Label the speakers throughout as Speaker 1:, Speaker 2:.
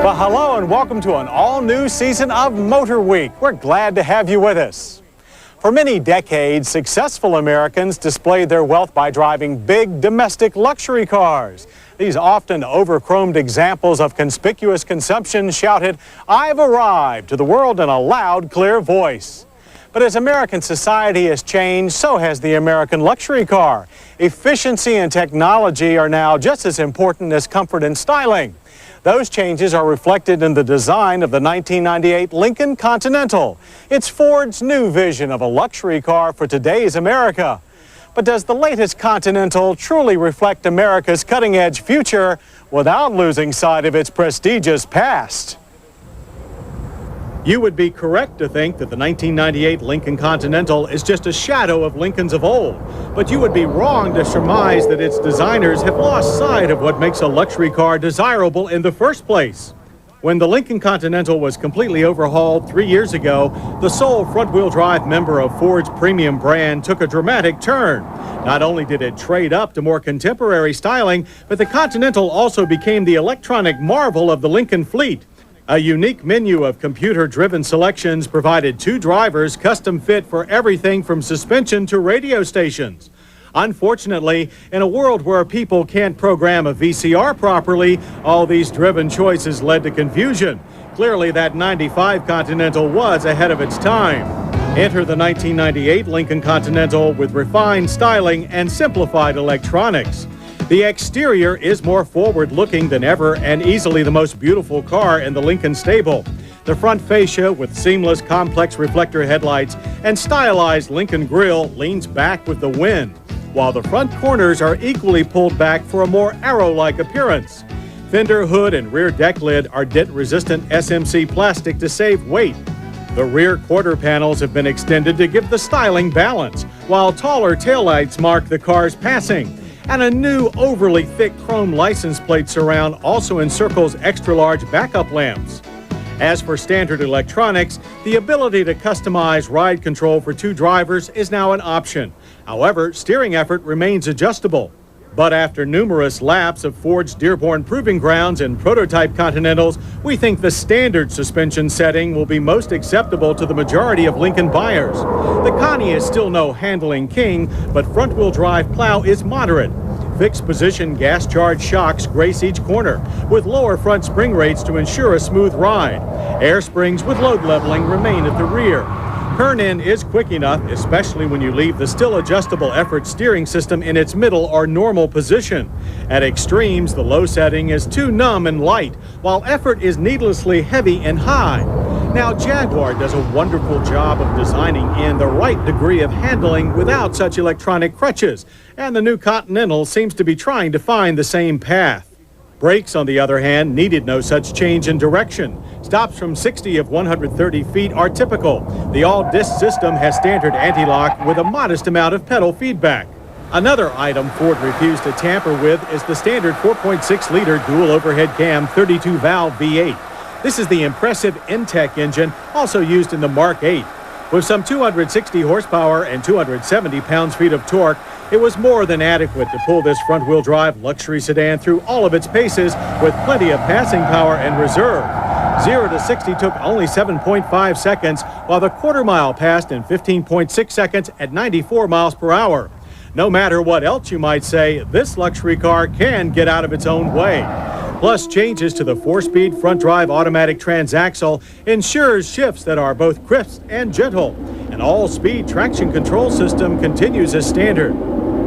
Speaker 1: Well, hello and welcome to an all-new season of Motorweek. We're glad to have you with us. For many decades, successful Americans displayed their wealth by driving big domestic luxury cars. These often overchromed examples of conspicuous consumption shouted, "I've arrived," to the world in a loud, clear voice. But as American society has changed, so has the American luxury car. Efficiency and technology are now just as important as comfort and styling. Those changes are reflected in the design of the 1998 Lincoln Continental. It's Ford's new vision of a luxury car for today's America. But does the latest Continental truly reflect America's cutting-edge future without losing sight of its prestigious past? You would be correct to think that the 1998 Lincoln Continental is just a shadow of Lincolns of old, but you would be wrong to surmise that its designers have lost sight of what makes a luxury car desirable in the first place. When the Lincoln Continental was completely overhauled 3 years ago, the sole front-wheel drive member of Ford's premium brand took a dramatic turn. Not only did it trade up to more contemporary styling, but the Continental also became the electronic marvel of the Lincoln fleet. A unique menu of computer-driven selections provided two drivers custom fit for everything from suspension to radio stations. Unfortunately, in a world where people can't program a VCR properly, all these driven choices led to confusion. Clearly, that 95 Continental was ahead of its time. Enter the 1998 Lincoln Continental with refined styling and simplified electronics. The exterior is more forward-looking than ever and easily the most beautiful car in the Lincoln stable. The front fascia with seamless complex reflector headlights and stylized Lincoln grille leans back with the wind, while the front corners are equally pulled back for a more arrow-like appearance. Fender hood and rear deck lid are dent-resistant SMC plastic to save weight. The rear quarter panels have been extended to give the styling balance, while taller taillights mark the car's passing. And a new overly thick chrome license plate surround also encircles extra-large backup lamps. As for standard electronics, the ability to customize ride control for two drivers is now an option. However, steering effort remains adjustable. But after numerous laps of Ford's Dearborn Proving Grounds and prototype Continentals, we think the standard suspension setting will be most acceptable to the majority of Lincoln buyers. The Conti is still no handling king, but front-wheel drive plow is moderate. Fixed-position gas-charged shocks grace each corner, with lower front spring rates to ensure a smooth ride. Air springs with load leveling remain at the rear. Turn-in is quick enough, especially when you leave the still adjustable effort steering system in its middle or normal position. At extremes, the low setting is too numb and light, while effort is needlessly heavy and high. Now, Jaguar does a wonderful job of designing in the right degree of handling without such electronic crutches, and the new Continental seems to be trying to find the same path. Brakes, on the other hand, needed no such change in direction. Stops from 60 of 130 feet are typical. The all-disc system has standard anti-lock with a modest amount of pedal feedback. Another item Ford refused to tamper with is the standard 4.6-liter dual overhead cam 32-valve V8. This is the impressive Intech engine, also used in the Mark 8. With some 260 horsepower and 270 pounds-feet of torque, it was more than adequate to pull this front-wheel drive luxury sedan through all of its paces with plenty of passing power and reserve. 0 to 60 took only 7.5 seconds, while the quarter mile passed in 15.6 seconds at 94 miles per hour. No matter what else you might say, this luxury car can get out of its own way. Plus, changes to the 4-speed front-drive automatic transaxle ensures shifts that are both crisp and gentle. An all-speed traction control system continues as standard.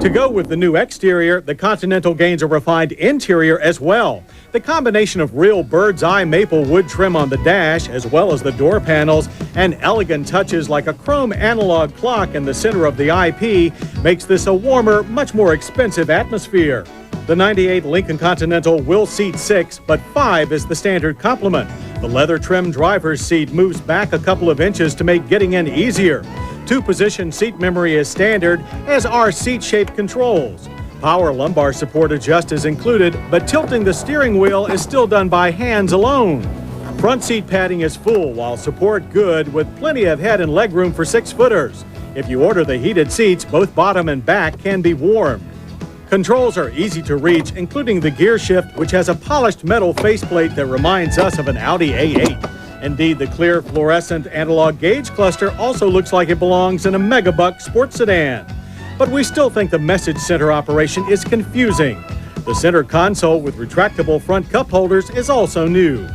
Speaker 1: To go with the new exterior, the Continental gains a refined interior as well. The combination of real bird's-eye maple wood trim on the dash, as well as the door panels, and elegant touches like a chrome analog clock in the center of the IP, makes this a warmer, much more expensive atmosphere. The 98 Lincoln Continental will seat 6, but 5 is the standard complement. The leather-trimmed driver's seat moves back a couple of inches to make getting in easier. 2-position seat memory is standard, as are seat-shaped controls. Power lumbar support adjust is included, but tilting the steering wheel is still done by hands alone. Front seat padding is full, while support good, with plenty of head and leg room for 6-footers. If you order the heated seats, both bottom and back can be warmed. Controls are easy to reach, including the gear shift, which has a polished metal faceplate that reminds us of an Audi A8. Indeed, the clear fluorescent analog gauge cluster also looks like it belongs in a megabuck sports sedan. But we still think the message center operation is confusing. The center console with retractable front cup holders is also new.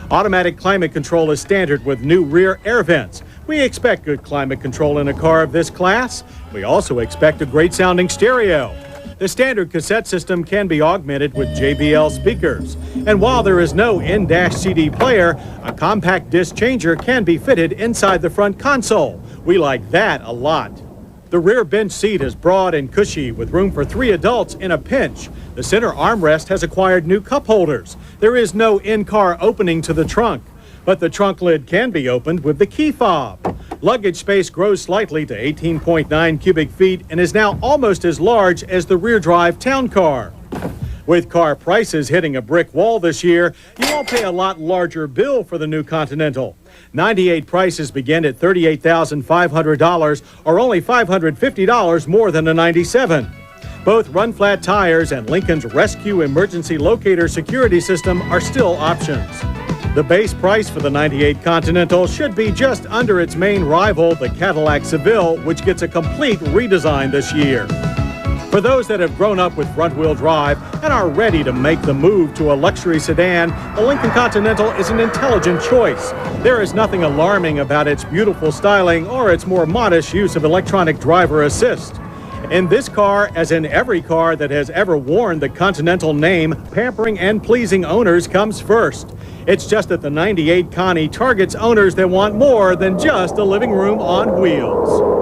Speaker 1: Automatic climate control is standard with new rear air vents. We expect good climate control in a car of this class. We also expect a great sounding stereo. The standard cassette system can be augmented with JBL speakers. And while there is no in-dash CD player, a compact disc changer can be fitted inside the front console. We like that a lot. The rear bench seat is broad and cushy with room for 3 adults in a pinch. The center armrest has acquired new cup holders. There is no in-car opening to the trunk, but the trunk lid can be opened with the key fob. Luggage space grows slightly to 18.9 cubic feet and is now almost as large as the rear-drive town car. With car prices hitting a brick wall this year, you won't pay a lot larger bill for the new Continental. 98 prices begin at $38,500 or only $550 more than a 97. Both run-flat tires and Lincoln's Rescue Emergency Locator security system are still options. The base price for the 98 Continental should be just under its main rival, the Cadillac Seville, which gets a complete redesign this year. For those that have grown up with front-wheel drive and are ready to make the move to a luxury sedan, the Lincoln Continental is an intelligent choice. There is nothing alarming about its beautiful styling or its more modest use of electronic driver assist. In this car, as in every car that has ever worn the Continental name, pampering and pleasing owners comes first. It's just that the 98 Connie targets owners that want more than just a living room on wheels.